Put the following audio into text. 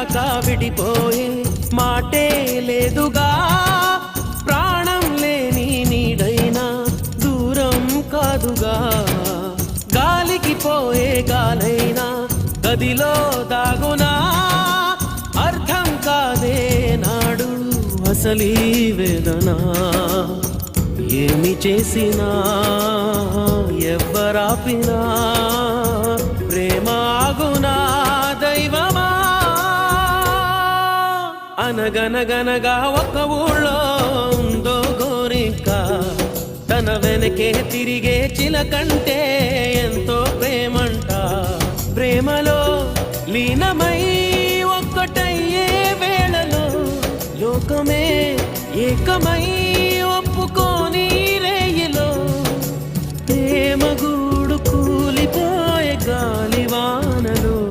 దాకా విడిపోయే మాటే లేదుగా ప్రాణం లేని నీడైనా దూరం కాదుగా గాలికి పోయే గాలైనా గదిలో దాగునా అర్థం కాదే నాడు అసలీ వేదన ఏమి చేసినా ఎవ్వరాపినా ప్రేమ ఆగునా దైవమా అనగనగనగా ఒక ఊళ్ళో ఉందో గోరింక తన వెనకే తిరిగే చిలకంటే ఎంతో ప్రేమంట ప్రేమలో లీనమై ఒక్కటయ్యే వేళలో లోకమే ఏకమై ఒప్పుకోని